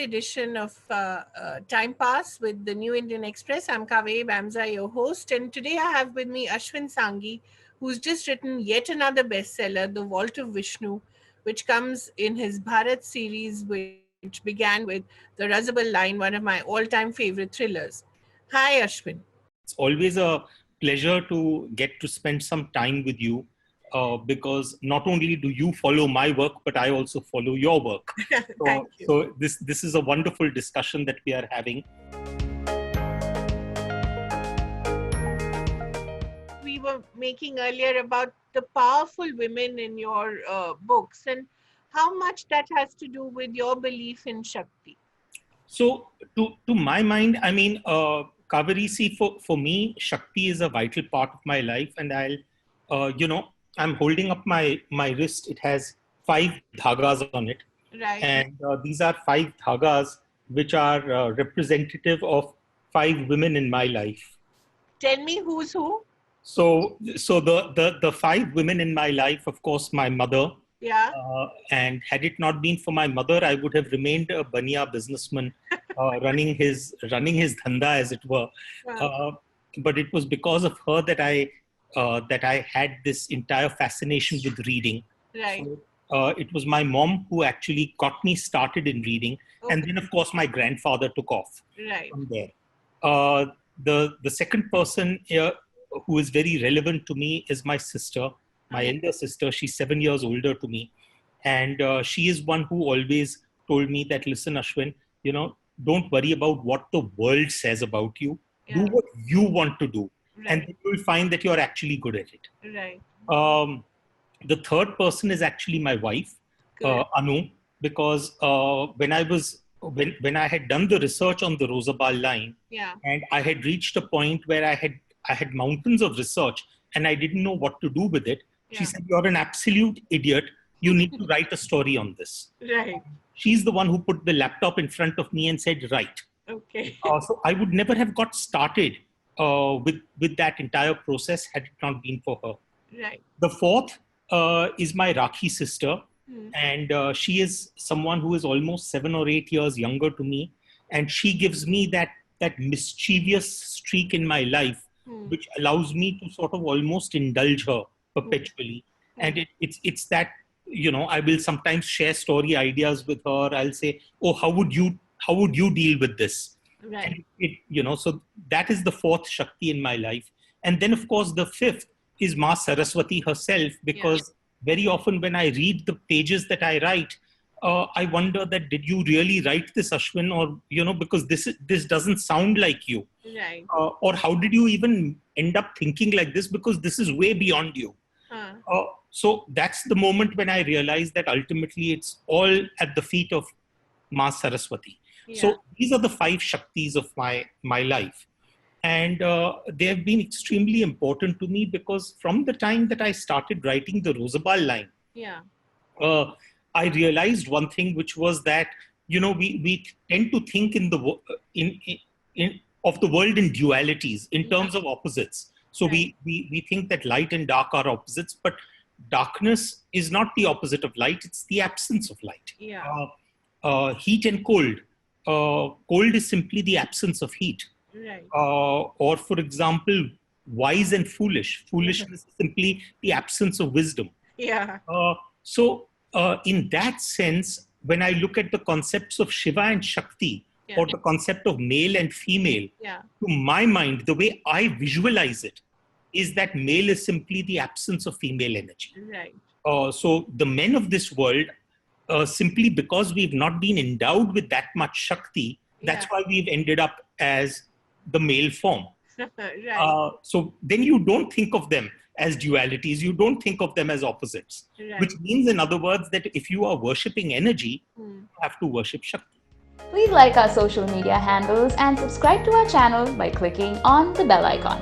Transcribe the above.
edition of Time Pass with the New Indian Express. I'm Kaveh Bamza, your host, and today I have with me Ashwin Sanghi, who's just written yet another bestseller, The Vault of Vishnu, which comes in his Bharat series, which began with The Razabal Line, one of my all-time favorite thrillers. Hi, Ashwin. It's always a pleasure to get to spend some time with you because not only do you follow my work, but I also follow your work. Thank you. So this is a wonderful discussion that we are having. We were making earlier about the powerful women in your books and how much that has to do with your belief in Shakti. So to my mind, I mean, Kaveri, see, for me, Shakti is a vital part of my life. And I'm holding up my wrist. It has 5 dhagas on it. Right. And these are 5 dhagas which are representative of 5 women in my life. Tell me who's who? So the 5 women in my life, of course, my mother. Yeah. And had it not been for my mother, I would have remained a baniya businessman, running his dhanda, as it were. Wow. But it was because of her that I had this entire fascination with reading. Right. So, it was my mom who actually got me started in reading, and then of course my grandfather took off from there. The second person who is very relevant to me is my sister. My elder sister. She's 7 years older to me. And she is one who always told me that, listen, Ashwin, don't worry about what the world says about you. Yeah. Do what you want to do. Right. And you will find that you're actually good at it. Right. The third person is actually my wife, Anu, because when I had done the research on the Rozabal line, Yeah. and I had reached a point where I had mountains of research and I didn't know what to do with it. She said, you're an absolute idiot. You need to write a story on this. Right. She's the one who put the laptop in front of me and said, write. Okay. So I would never have got started with that entire process had it not been for her. Right. The fourth is my Rakhi sister. And she is someone who is almost 7 or 8 years younger to me. And she gives me that mischievous streak in my life, which allows me to sort of almost indulge her perpetually. And it's that, I will sometimes share story ideas with her. I'll say, oh, how would you deal with this? Right. And so that is the fourth Shakti in my life. And then of course the fifth is Ma Saraswati herself, because very often when I read the pages that I write, I wonder that did you really write this, Ashwin, or because this doesn't sound like you. Right. Or how did you even end up thinking like this, because this is way beyond you. So that's the moment when I realized that ultimately it's all at the feet of Ma Saraswati. Yeah. So these are the 5 Shaktis of my life. And they have been extremely important to me, because from the time that I started writing the Rozabal line, Yeah. I realized one thing, which was that, we tend to think of the world in dualities, in terms of opposites. So we think that light and dark are opposites, but darkness is not the opposite of light. It's the absence of light. Yeah. Heat and cold. Cold is simply the absence of heat. Right. Or for example, wise and foolish. Foolishness is simply the absence of wisdom. Yeah. So in that sense, when I look at the concepts of Shiva and Shakti, or the concept of male and female, to my mind, the way I visualize it is that male is simply the absence of female energy. Right. So the men of this world, simply because we've not been endowed with that much Shakti, that's why we've ended up as the male form. Right. So then you don't think of them as dualities. You don't think of them as opposites, which means, in other words, that if you are worshipping energy, you have to worship Shakti. Please like our social media handles and subscribe to our channel by clicking on the bell icon.